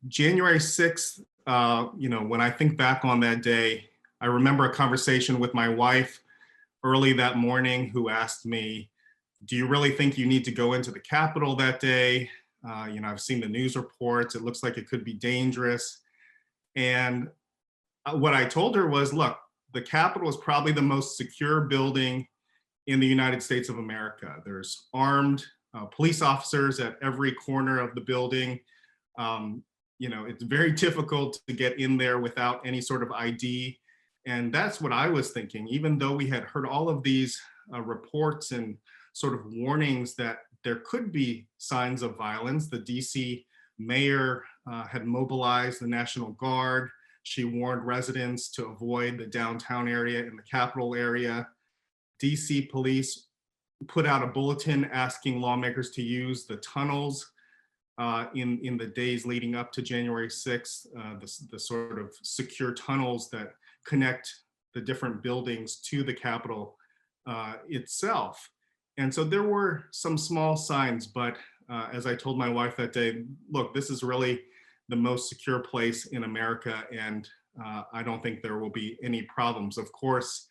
January 6th, when I think back on that day, I remember a conversation with my wife early that morning who asked me, do you really think you need to go into the Capitol that day? I've seen the news reports. It looks like it could be dangerous. And what I told her was, look, the Capitol is probably the most secure building in the United States of America. There's armed police officers at every corner of the building. Um, it's very difficult to get in there without any sort of ID. And that's what I was thinking, even though we had heard all of these reports and sort of warnings that there could be signs of violence. The DC mayor had mobilized the National Guard. She warned residents to avoid the downtown area and the Capitol area. DC police put out a bulletin asking lawmakers to use the tunnels in the days leading up to January 6th, the sort of secure tunnels that connect the different buildings to the Capitol itself. And so there were some small signs, but as I told my wife that day, look, this is really the most secure place in America, and I don't think there will be any problems. Of course,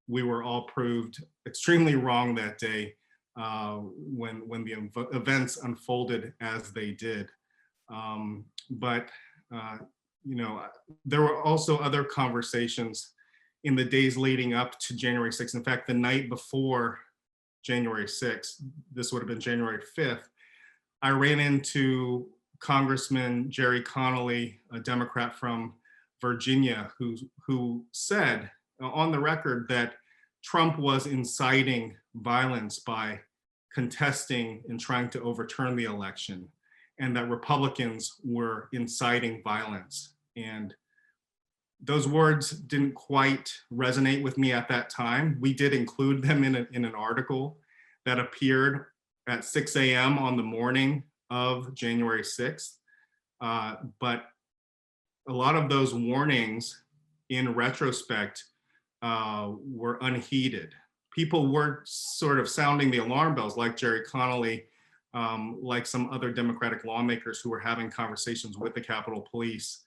we were all proved extremely wrong that day when the events unfolded as they did. But there were also other conversations in the days leading up to January 6th. In fact, the night before January 6th, this would have been January 5th, I ran into Congressman Jerry Connolly, a Democrat from Virginia, who said on the record that Trump was inciting violence by contesting and trying to overturn the election, and that Republicans were inciting violence. And those words didn't quite resonate with me at that time. We did include them in an article that appeared at 6 a.m. on the morning of January 6th. But a lot of those warnings, in retrospect, were unheeded. People were sort of sounding the alarm bells, like Jerry Connolly, like some other Democratic lawmakers who were having conversations with the Capitol Police.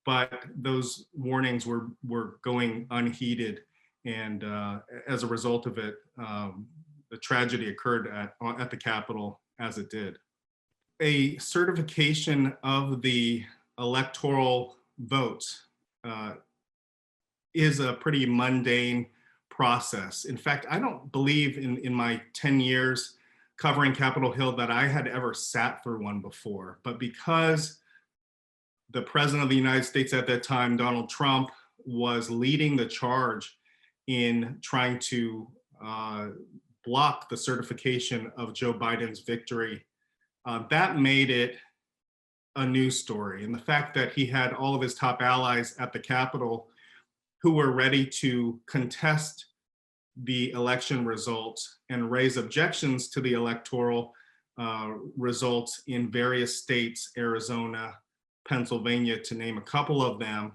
But those warnings were going unheeded. And as a result of it, the tragedy occurred at the Capitol as it did. A certification of the electoral votes is a pretty mundane process. In fact, I don't believe in my 10 years covering Capitol Hill that I had ever sat through one before. But because the president of the United States at that time, Donald Trump, was leading the charge in trying to block the certification of Joe Biden's victory, that made it a news story. And the fact that he had all of his top allies at the Capitol who were ready to contest the election results and raise objections to the electoral results in various states, Arizona, Pennsylvania, to name a couple of them,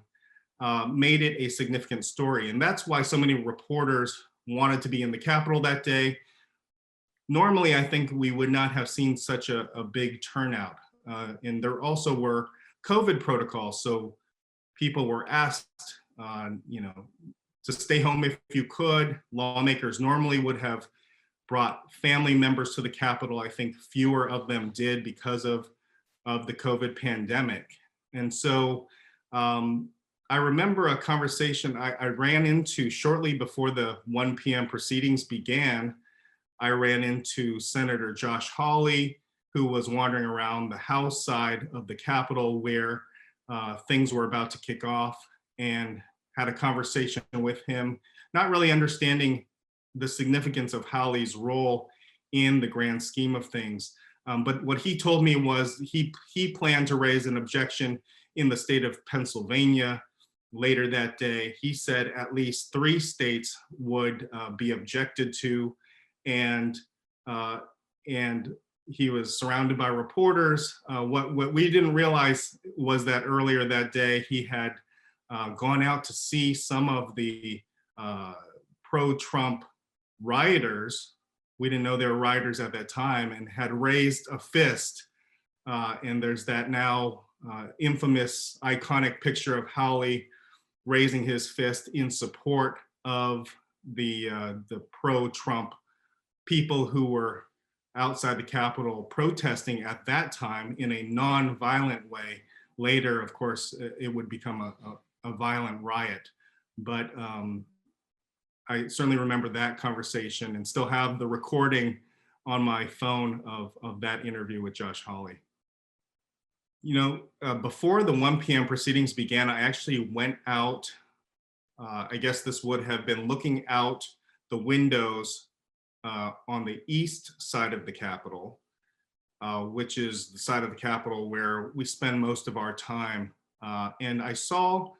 made it a significant story. And that's why so many reporters wanted to be in the Capitol that day. Normally, I think we would not have seen such a big turnout. And there also were COVID protocols. So people were asked, to stay home if you could. Lawmakers normally would have brought family members to the Capitol. I think fewer of them did because of the COVID pandemic. And so I remember a conversation I ran into shortly before the 1 p.m. proceedings began. I ran into Senator Josh Hawley, who was wandering around the House side of the Capitol where things were about to kick off, and had a conversation with him, not really understanding the significance of Hawley's role in the grand scheme of things. But what he told me was he planned to raise an objection in the state of Pennsylvania later that day. He said at least 3 states would be objected to, and he was surrounded by reporters. What we didn't realize was that earlier that day he had gone out to see some of the pro-Trump rioters, we didn't know they were rioters at that time, and had raised a fist. And there's that now infamous, iconic picture of Howley raising his fist in support of the pro-Trump people who were outside the Capitol protesting at that time in a non-violent way. Later, of course, it would become a violent riot. But I certainly remember that conversation and still have the recording on my phone of that interview with Josh Hawley. You know, before the 1 p.m. proceedings began, I actually went out. I guess this would have been looking out the windows on the east side of the Capitol, which is the side of the Capitol where we spend most of our time. And I saw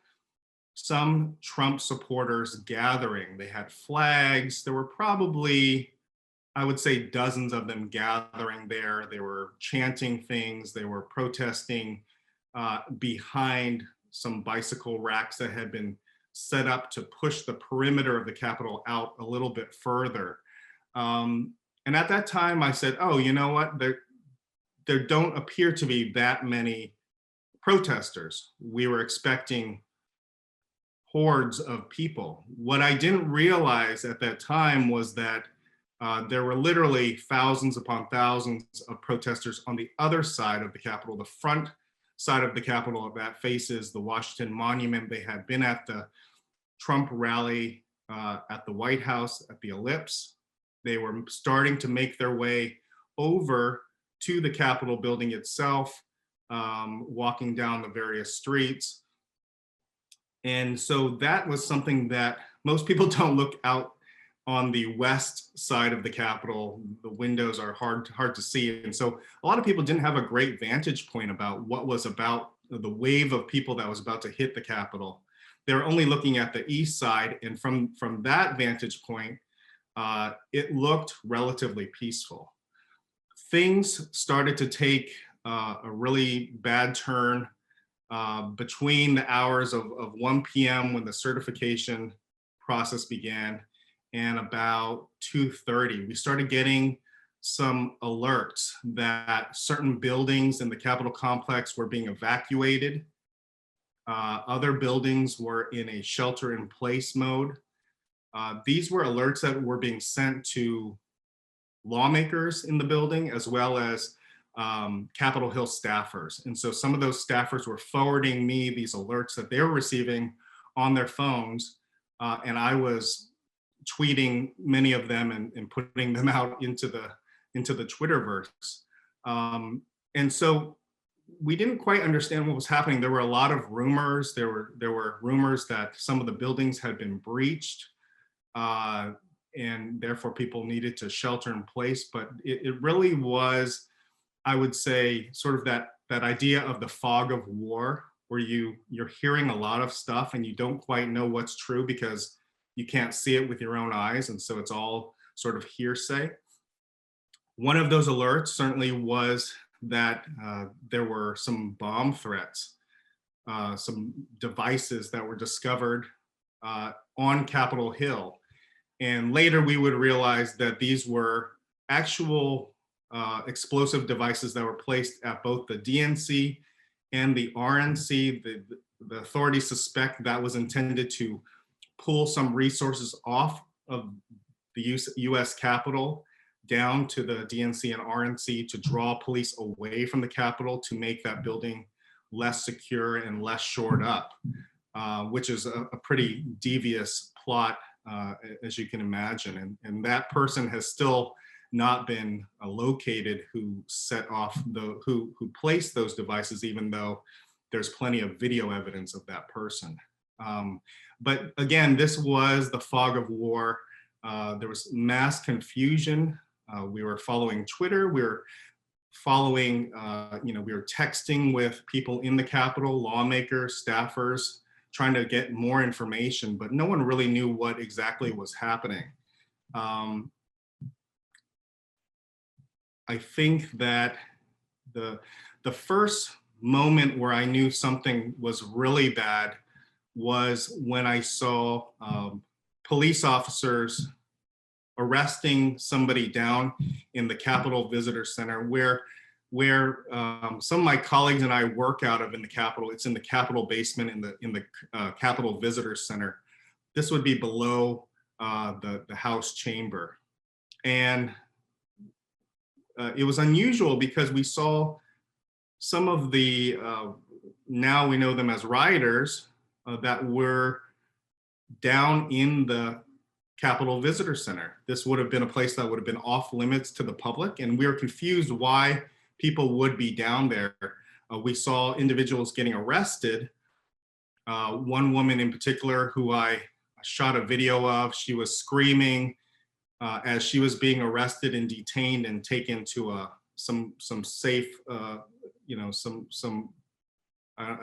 some Trump supporters gathering. They had flags. There were probably, I would say, dozens of them gathering there. They were chanting things. They were protesting behind some bicycle racks that had been set up to push the perimeter of the Capitol out a little bit further. And at that time, I said, oh, you know what? There don't appear to be that many protesters. We were expecting hordes of people. What I didn't realize at that time was that there were literally thousands upon thousands of protesters on the other side of the Capitol, the front side of the Capitol that faces the Washington Monument. They had been at the Trump rally at the White House, at the Ellipse. They were starting to make their way over to the Capitol building itself, walking down the various streets. And so that was something that most people don't look out on the west side of the Capitol. The windows are hard to see. And so a lot of people didn't have a great vantage point about what was about the wave of people that was about to hit the Capitol. They were only looking at the east side. And from that vantage point, it looked relatively peaceful. Things started to take a really bad turn between the hours of 1 p.m. when the certification process began and about 2:30. We started getting some alerts that certain buildings in the Capitol complex were being evacuated. Other buildings were in a shelter-in-place mode. These were alerts that were being sent to lawmakers in the building as well as Capitol Hill staffers. And so some of those staffers were forwarding me these alerts that they were receiving on their phones. And I was tweeting many of them and putting them out into the Twitterverse. And so we didn't quite understand what was happening. There were a lot of rumors. There were rumors that some of the buildings had been breached, and therefore people needed to shelter in place. But it really was, I would say, sort of that idea of the fog of war, where you're hearing a lot of stuff and you don't quite know what's true because you can't see it with your own eyes. And so it's all sort of hearsay. One of those alerts certainly was that there were some bomb threats, some devices that were discovered on Capitol Hill. And later we would realize that these were actual explosive devices that were placed at both the DNC and the RNC. The authorities suspect that was intended to pull some resources off of the US Capitol down to the DNC and RNC to draw police away from the Capitol to make that building less secure and less shored up, which is a pretty devious plot, as you can imagine. And that person has still not been located who set off who placed those devices, even though there's plenty of video evidence of that person. But again, this was the fog of war. There was mass confusion. We were following Twitter. We were following, we were texting with people in the Capitol, lawmakers, staffers, trying to get more information, but no one really knew what exactly was happening. I think that the first moment where I knew something was really bad was when I saw police officers arresting somebody down in the Capitol Visitor Center, where some of my colleagues and I work out of in the Capitol. It's in the Capitol basement in the Capitol Visitor Center. This would be below the House chamber. And it was unusual because we saw some of the, now we know them as rioters, that were down in the Capitol Visitor Center. This would have been a place that would have been off limits to the public, and we were confused why people would be down there. We saw individuals getting arrested. One woman in particular who I shot a video of, she was screaming as she was being arrested and detained and taken to some safe, I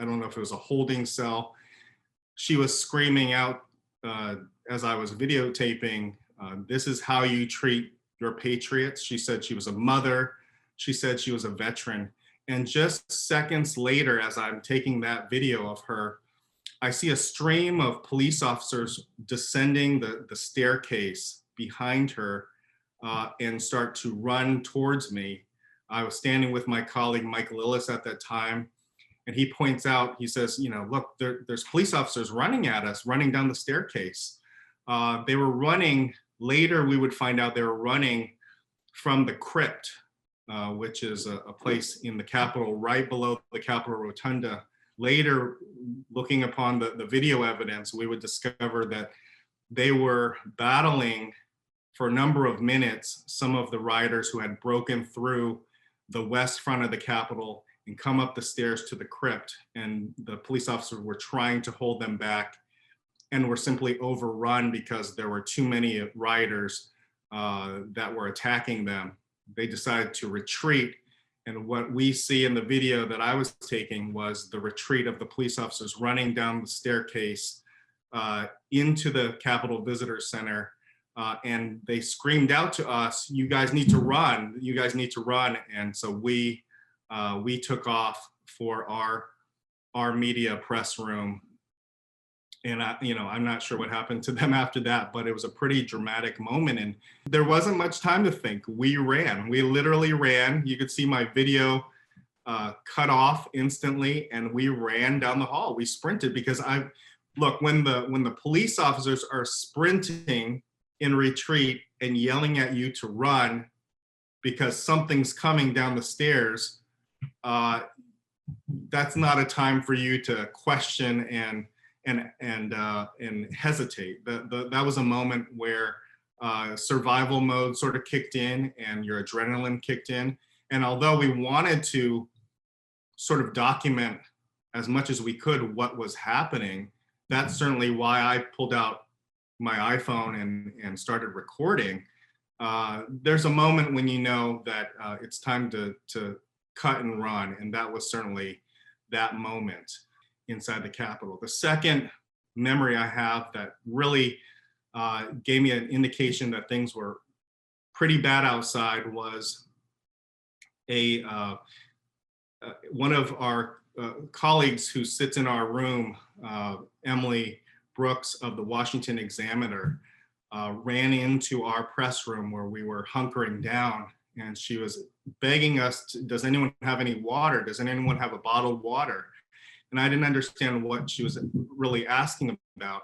don't know if it was a holding cell. She was screaming out as I was videotaping, this is how you treat your patriots. She said she was a mother. She said she was a veteran. And just seconds later, as I'm taking that video of her, I see a stream of police officers descending the staircase behind her and start to run towards me. I was standing with my colleague, Mike Lillis, at that time. And he points out, he says, look, there's police officers running at us, running down the staircase. They were running, later we would find out they were running from the crypt, which is a place in the Capitol, right below the Capitol Rotunda. Later, looking upon the video evidence, we would discover that they were battling for a number of minutes some of the rioters who had broken through the west front of the Capitol and come up the stairs to the crypt. And the police officers were trying to hold them back and were simply overrun because there were too many rioters that were attacking them. They decided to retreat. And what we see in the video that I was taking was the retreat of the police officers running down the staircase into the Capitol Visitor Center. And they screamed out to us, you guys need to run, you guys need to run. And so we took off for our media press room. And I'm not sure what happened to them after that, but it was a pretty dramatic moment. And there wasn't much time to think. We ran, we literally ran. You could see my video cut off instantly, and we ran down the hall. We sprinted because look, when the police officers are sprinting in retreat and yelling at you to run because something's coming down the stairs, that's not a time for you to question and hesitate. That was a moment where survival mode sort of kicked in and your adrenaline kicked in. And although we wanted to sort of document as much as we could what was happening, that's certainly why I pulled out my iPhone and started recording. There's a moment when you know that it's time to cut and run, and that was certainly that moment inside the Capitol. The second memory I have that really gave me an indication that things were pretty bad outside was one of our colleagues who sits in our room, Emily Brooks of the Washington Examiner, ran into our press room where we were hunkering down, and she was begging us, does anyone have any water? Does anyone have a bottled water? And I didn't understand what she was really asking about.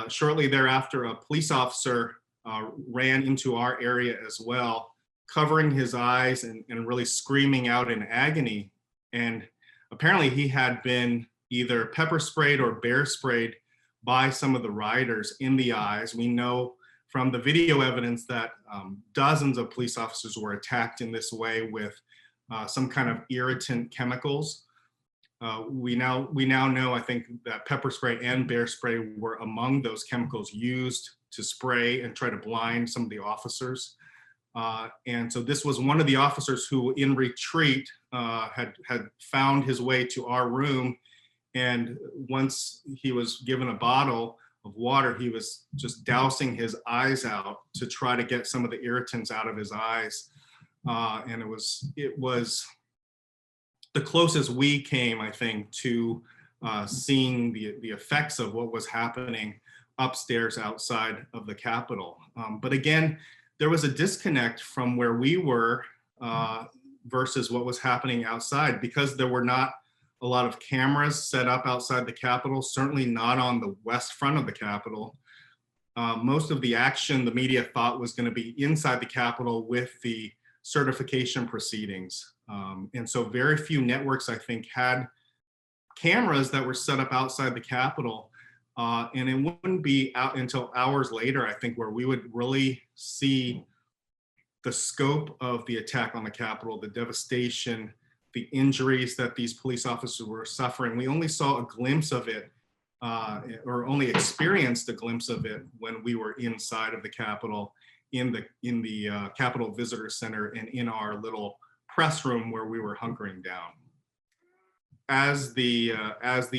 Shortly thereafter, a police officer ran into our area as well, covering his eyes and really screaming out in agony. And apparently he had been either pepper sprayed or bear sprayed by some of the rioters in the eyes. We know from the video evidence that dozens of police officers were attacked in this way with some kind of irritant chemicals. We now know, I think, that pepper spray and bear spray were among those chemicals used to spray and try to blind some of the officers. And so this was one of the officers who, in retreat, had found his way to our room. And once he was given a bottle of water, he was just dousing his eyes out to try to get some of the irritants out of his eyes. And it was the closest we came, I think, to seeing the effects of what was happening upstairs outside of the Capitol. But again, there was a disconnect from where we were versus what was happening outside, because there were not a lot of cameras set up outside the Capitol, certainly not on the west front of the Capitol. Most of the action the media thought was going to be inside the Capitol with the certification proceedings. And so very few networks, I think, had cameras that were set up outside the Capitol. And it wouldn't be out until hours later, I think, where we would really see the scope of the attack on the Capitol, the devastation, the injuries that these police officers were suffering. We only saw a glimpse of it, or only experienced a glimpse of it when we were inside of the Capitol, in the Capitol Visitor Center, and in our little press room where we were hunkering down. As the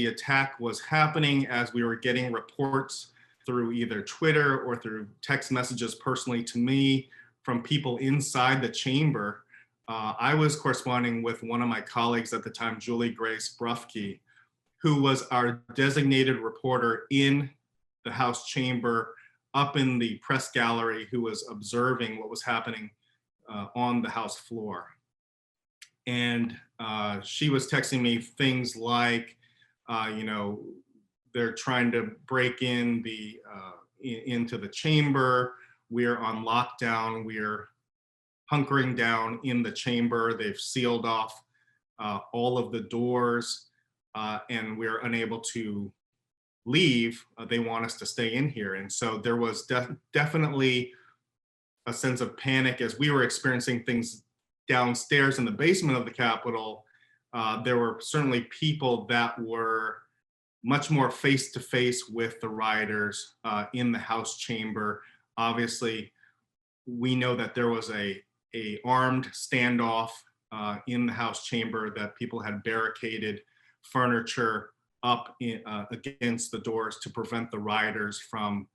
attack was happening, as we were getting reports through either Twitter or through text messages personally to me from people inside the chamber, I was corresponding with one of my colleagues at the time, Julie Grace Brufke, who was our designated reporter in the House chamber, up in the press gallery, who was observing what was happening on the House floor. And she was texting me things like, they're trying to break in into the chamber. We're on lockdown. We're hunkering down in the chamber. They've sealed off all of the doors, and we're unable to leave. They want us to stay in here. And so there was definitely a sense of panic as we were experiencing things downstairs in the basement of the Capitol. There were certainly people that were much more face-to-face with the rioters in the House chamber. Obviously, we know that there was a armed standoff in the House chamber, that people had barricaded furniture up against the doors to prevent the rioters from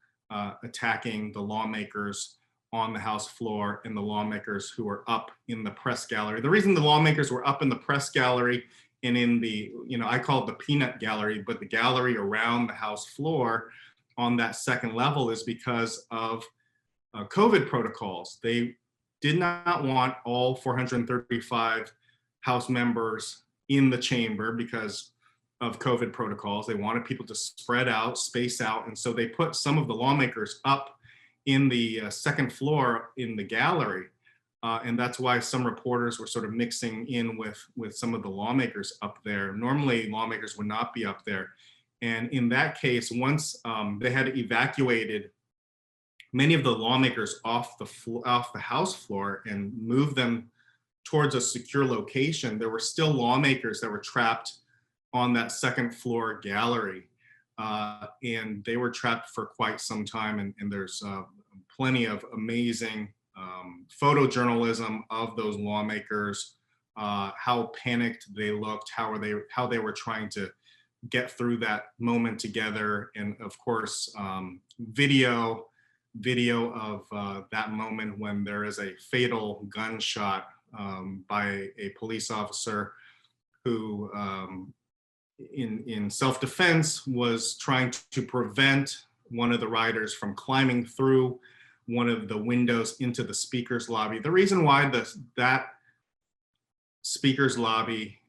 attacking the lawmakers on the House floor and the lawmakers who were up in the press gallery. The reason the lawmakers were up in the press gallery and in the, I call it the peanut gallery, but the gallery around the House floor on that second level, is because of COVID protocols. They did not want all 435 House members in the chamber because of COVID protocols. They wanted people to spread out, space out. And so they put some of the lawmakers up in the second floor in the gallery. And that's why some reporters were sort of mixing in with some of the lawmakers up there. Normally, lawmakers would not be up there. And in that case, once they had evacuated many of the lawmakers off the House floor and moved them towards a secure location, there were still lawmakers that were trapped on that second floor gallery. And they were trapped for quite some time. And there's plenty of amazing photojournalism of those lawmakers, how panicked they looked, how they were trying to get through that moment together. And of course, video of that moment when there is a fatal gunshot by a police officer who, in self-defense, was trying to prevent one of the rioters from climbing through one of the windows into the speaker's lobby. The reason why that speaker's lobby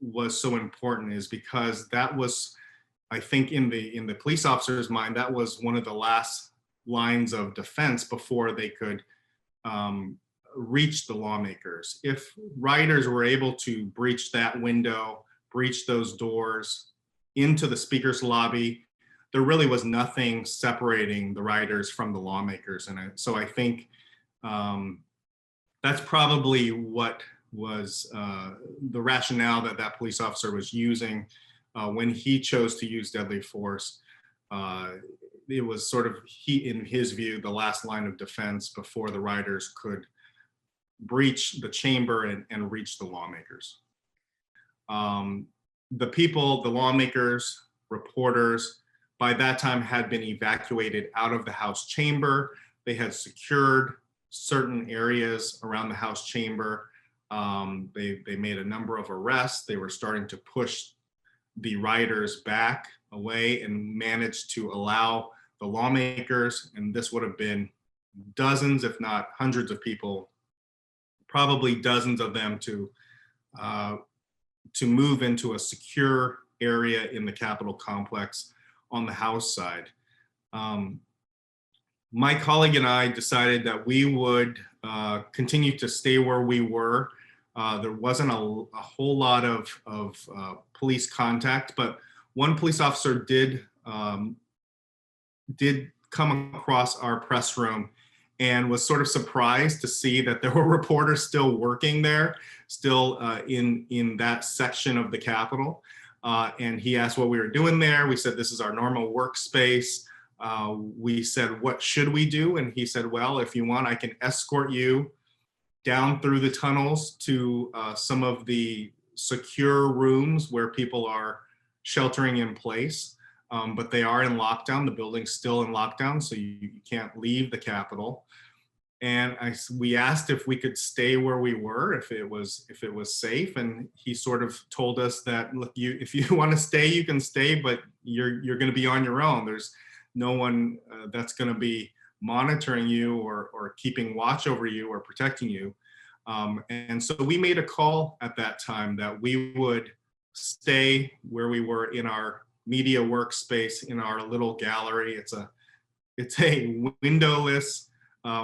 was so important is because that was, I think, in the police officer's mind, that was one of the last lines of defense before they could reach the lawmakers. If rioters were able to breach that window, breach those doors into the speaker's lobby, there really was nothing separating the rioters from the lawmakers. And so I think that's probably what was the rationale that police officer was using when he chose to use deadly force. It was sort of, in his view, the last line of defense before the rioters could breach the chamber and reach the lawmakers. The people, the lawmakers, reporters, by that time had been evacuated out of the House chamber. They had secured certain areas around the House chamber. They made a number of arrests. They were starting to push the rioters back away and managed to allow the lawmakers, and this would have been dozens, if not hundreds of people, probably dozens of them uh, to move into a secure area in the Capitol complex on the House side. Um, my colleague and I decided that we would continue to stay where we were. There wasn't a whole lot of police contact, but one police officer did come across our press room and was sort of surprised to see that there were reporters still working there, still in that section of the Capitol. And he asked what we were doing there. We said, this is our normal workspace. We said, what should we do? And he said, well, if you want, I can escort you down through the tunnels to some of the secure rooms where people are sheltering in place. But they are in lockdown. The building's still in lockdown, so you can't leave the Capitol. And we asked if we could stay where we were, if it was safe, and he sort of told us that, look, if you want to stay, you can stay, but you're going to be on your own. There's no one that's going to be monitoring you or keeping watch over you or protecting you. And so we made a call at that time that we would stay where we were in our media workspace, in our little gallery. It's a windowless,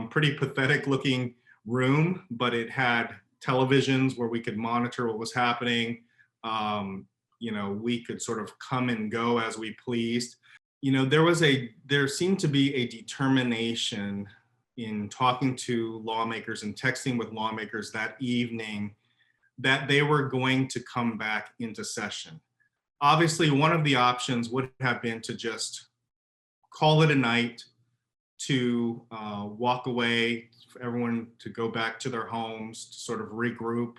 pretty pathetic looking room, but it had televisions where we could monitor what was happening. We could sort of come and go as we pleased. There seemed to be a determination in talking to lawmakers and texting with lawmakers that evening that they were going to come back into session. Obviously, one of the options would have been to just call it a night, to walk away, for everyone to go back to their homes, to sort of regroup,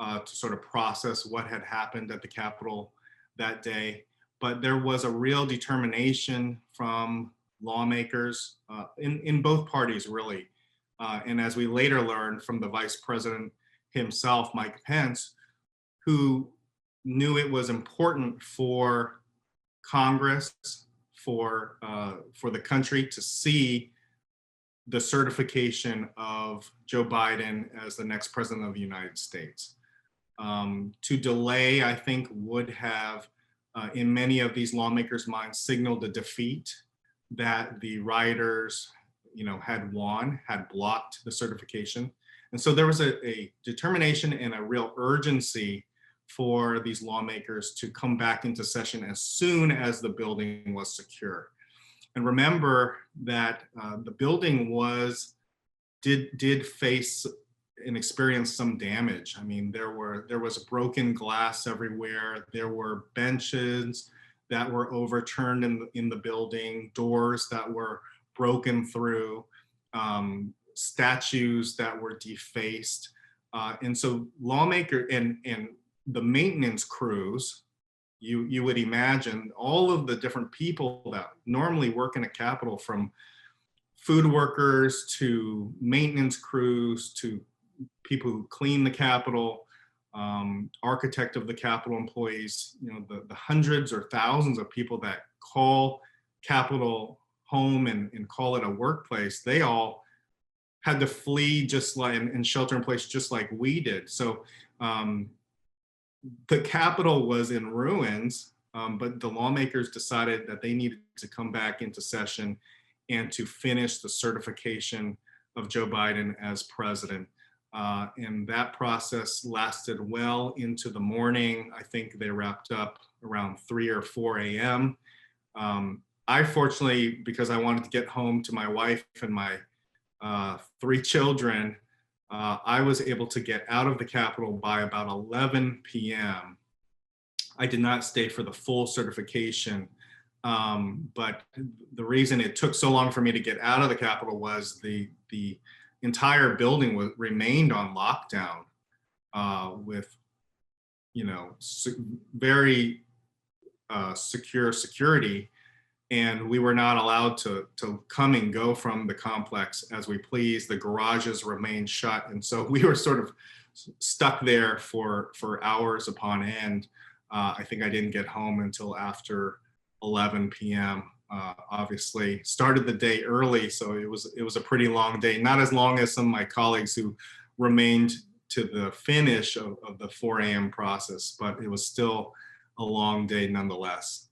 to sort of process what had happened at the Capitol that day. But there was a real determination from lawmakers in both parties, really. And as we later learned from the Vice President himself, Mike Pence, who knew it was important for Congress, for the country to see the certification of Joe Biden as the next president of the United States. To delay, I think, would have, in many of these lawmakers' minds, signaled a defeat, that the rioters, had won, had blocked the certification. And so there was a determination and a real urgency for these lawmakers to come back into session as soon as the building was secure. And remember that the building did face and experience some damage. I mean, there was broken glass everywhere. There were benches that were overturned in the building, doors that were broken through, statues that were defaced. And so lawmaker and the maintenance crews, you would imagine all of the different people that normally work in a Capitol, from food workers to maintenance crews to people who clean the Capitol, architect of the Capitol employees, the hundreds or thousands of people that call Capitol home and call it a workplace, they all had to flee just like and shelter in place just like we did. So the Capitol was in ruins, but the lawmakers decided that they needed to come back into session and to finish the certification of Joe Biden as president. And that process lasted well into the morning. I think they wrapped up around 3 or 4 a.m. I fortunately, because I wanted to get home to my wife and my 3 children, I was able to get out of the Capitol by about 11 p.m. I did not stay for the full certification, but the reason it took so long for me to get out of the Capitol was the entire building remained on lockdown with, very secure security. And we were not allowed to come and go from the complex as we pleased. The garages remained shut. And so we were sort of stuck there for hours upon end. I think I didn't get home until after 11 p.m. obviously started the day early, so it was a pretty long day. Not as long as some of my colleagues who remained to the finish of the 4 a.m. process, but it was still a long day nonetheless.